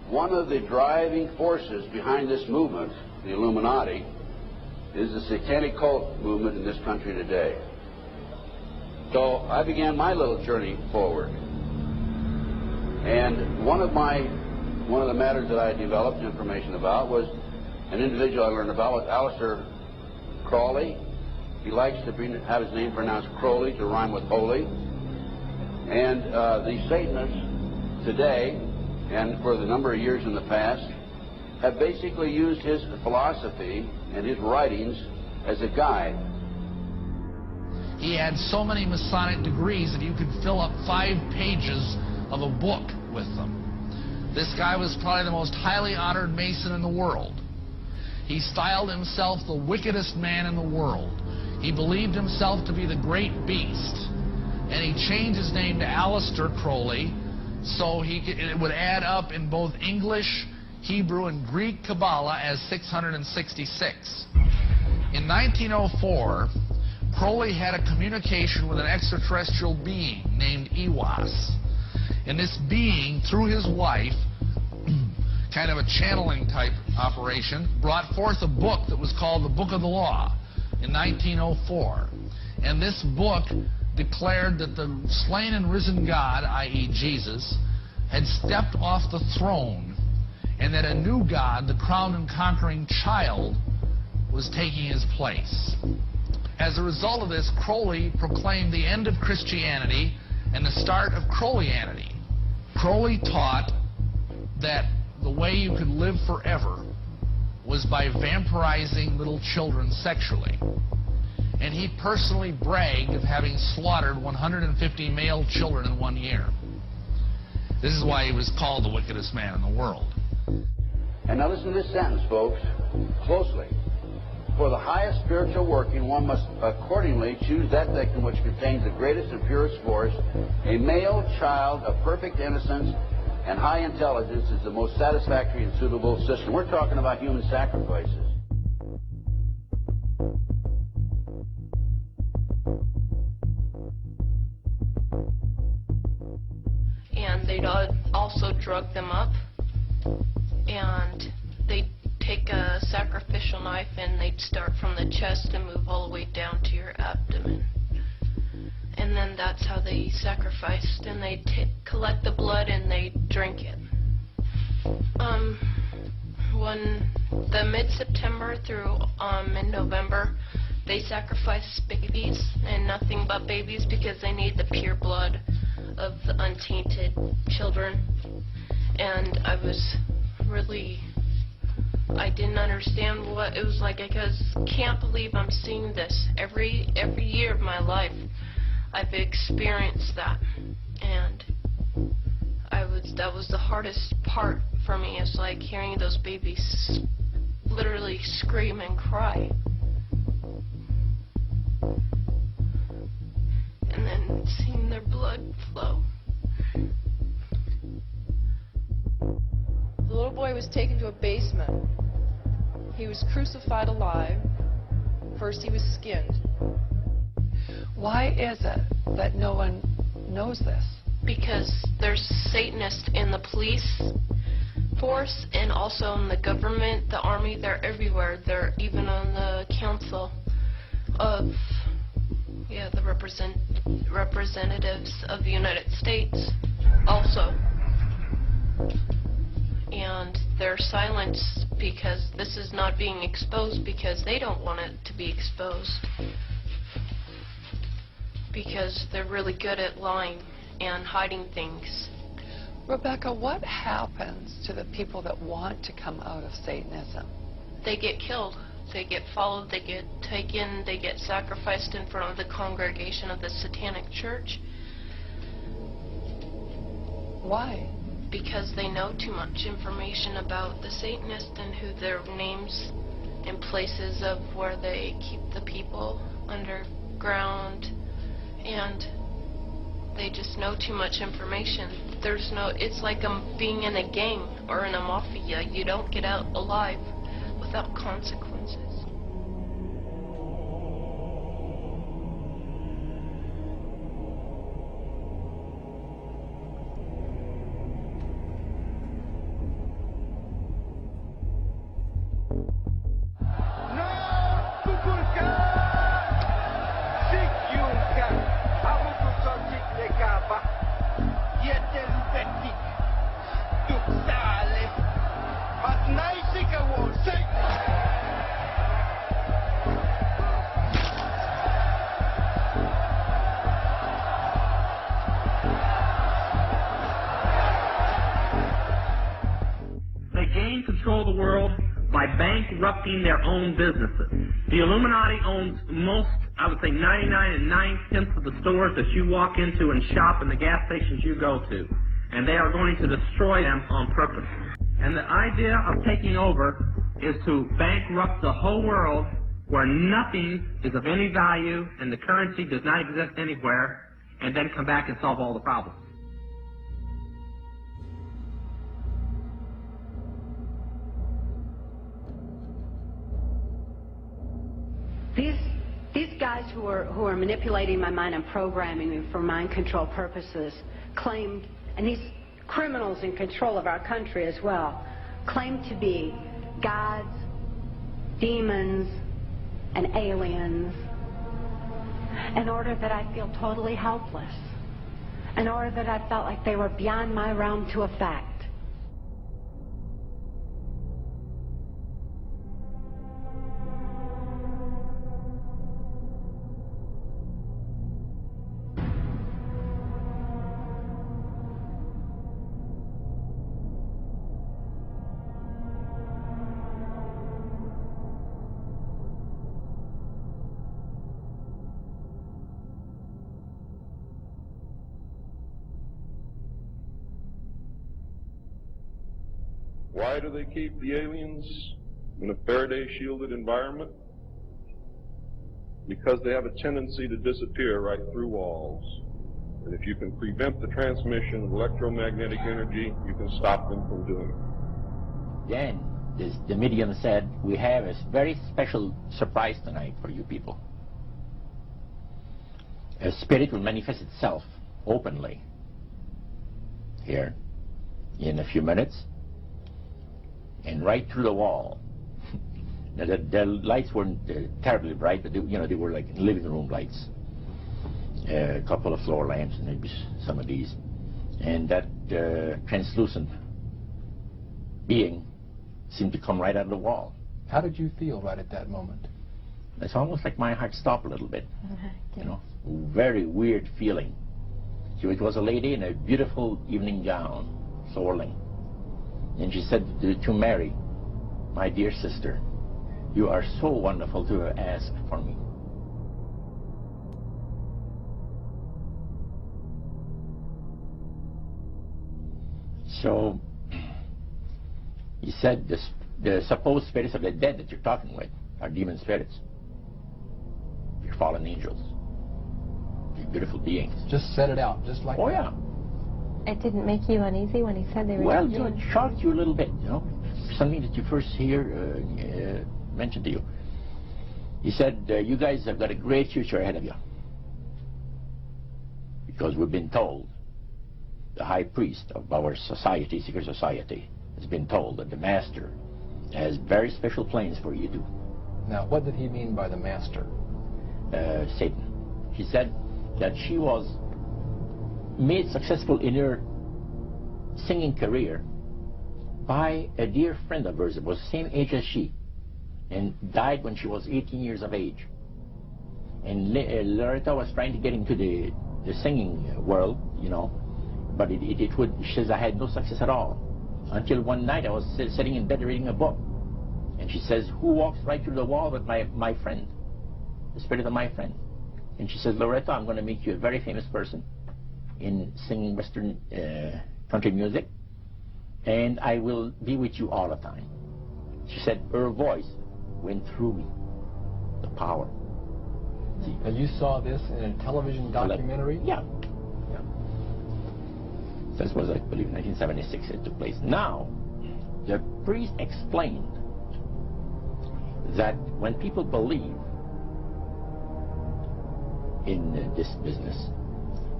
one of the driving forces behind this movement, the Illuminati, is the satanic cult movement in this country today. So I began my little journey forward. And one of the matters that I developed information about was an individual I learned about was Aleister Crowley. He likes to have his name pronounced Crowley to rhyme with holy. And the Satanists today, and for the number of years in the past, have basically used his philosophy and his writings as a guide. He had so many Masonic degrees that you could fill up 5 pages of a book with them. This guy was probably the most highly honored Mason in the world. He styled himself the wickedest man in the world. He believed himself to be the great beast. And he changed his name to Aleister Crowley, so it would add up in both English, Hebrew, and Greek Kabbalah as 666. In 1904, Crowley had a communication with an extraterrestrial being named Iwas. And this being, through his wife, kind of a channeling type operation, brought forth a book that was called the Book of the Law in 1904. And this book declared that the slain and risen God, i.e. Jesus, had stepped off the throne, and that a new God, the crowned and conquering child, was taking his place. As a result of this, Crowley proclaimed the end of Christianity and the start of Crowleyanity. Crowley taught that the way you could live forever was by vampirizing little children sexually. And he personally bragged of having slaughtered 150 male children in 1 year. This is why he was called the wickedest man in the world. And now listen to this sentence, folks, closely. For the highest spiritual working, one must accordingly choose that victim which contains the greatest and purest force. A male child of perfect innocence and high intelligence is the most satisfactory and suitable system. We're talking about human sacrifices. And they'd also drug them up, and they'd take a sacrificial knife and they'd start from the chest and move all the way down to your abdomen. And then that's how they sacrificed, and they'd collect the blood and they'd drink it. When the mid-September through mid-November, they sacrificed babies and nothing but babies because they need the pure blood of the untainted children. And I didn't understand what it was like. I can't believe I'm seeing this every year of my life. I've experienced that, and that was the hardest part for me. Is like hearing those babies literally scream and cry, and then seeing their blood flow. The little boy was taken to a basement. He was crucified alive. First he was skinned. Why is it that no one knows this? Because there's Satanists in the police force and also in the government, the army. They're everywhere. They're even on the council of, the representatives of the United States also. And they're silenced because this is not being exposed because they don't want it to be exposed. Because they're really good at lying and hiding things. Rebecca, what happens to the people that want to come out of Satanism? They get killed. They get followed. They get taken. They get sacrificed in front of the congregation of the Satanic Church. Why? Because they know too much information about the Satanists and who their names and places of where they keep the people underground, and they just know too much information. It's like being in a gang or in a mafia. You don't get out alive without consequences. maledetti. Tu sale. Patnaisi che vuoi. They gain control of the world by bankrupting their own businesses. The Illuminati owns most, I would say 99 9/10 of the stores that you walk into and shop and the gas stations you go to. And they are going to destroy them on purpose. And the idea of taking over is to bankrupt the whole world where nothing is of any value and the currency does not exist anywhere, and then come back and solve all the problems. These guys who are manipulating my mind and programming me for mind control purposes claimed, and these criminals in control of our country as well, claim to be gods, demons, and aliens in order that I feel totally helpless, in order that I felt like they were beyond my realm to affect. Why do they keep the aliens in a Faraday-shielded environment? Because they have a tendency to disappear right through walls. And if you can prevent the transmission of electromagnetic energy, you can stop them from doing it. Then the medium said, we have a very special surprise tonight for you people. A spirit will manifest itself openly here in a few minutes and right through the wall. Now the lights weren't terribly bright, but they were like living room lights. A couple of floor lamps, and maybe some of these. And that translucent being seemed to come right out of the wall. How did you feel right at that moment? It's almost like my heart stopped a little bit. Very weird feeling. It was a lady in a beautiful evening gown, swirling. And she said to Mary, my dear sister, you are so wonderful to ask for me. So he said the supposed spirits of the dead that you're talking with are demon spirits. Your fallen angels. These beautiful beings. Just set it out, just like that. Oh yeah. It didn't make you uneasy when he said they were well, demons? It shocked you a little bit, something that you first hear mentioned to you. He said, you guys have got a great future ahead of you. Because we've been told, the high priest of our society, secret society, has been told that the master has very special plans for you too. Now, what did he mean by the master? Satan. He said that she was made successful in her singing career by a dear friend of hers that was the same age as she and died when she was 18 years of age. And Loretta was trying to get into the singing world, but she says I had no success at all. Until one night I was sitting in bed reading a book, and she says, who walks right through the wall with my friend, the spirit of my friend? And she says, Loretta, I'm going to make you a very famous person in singing Western country music, and I will be with you all the time. She said her voice went through me, the power. See? And you saw this in a television documentary? Yeah. This was, I believe, 1976 it took place. Now, the priest explained that when people believe in this business,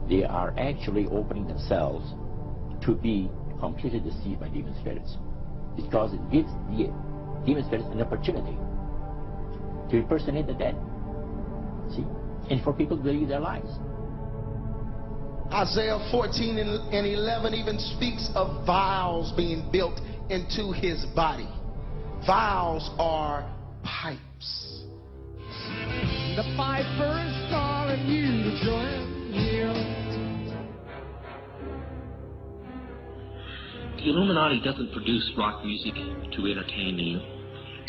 they are actually opening themselves to be completely deceived by demon spirits, because it gives the demon spirits an opportunity to impersonate the dead. See? And for people to believe their lies. Isaiah 14 and 11 even speaks of vials being built into his body. Vials are pipes. The piper is calling you to join him. The Illuminati doesn't produce rock music to entertain you.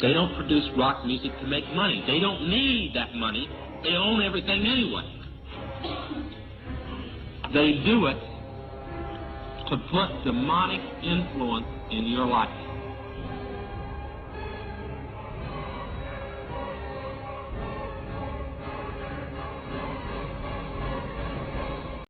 They don't produce rock music to make money. They don't need that money. They own everything anyway. They do it to put demonic influence in your life.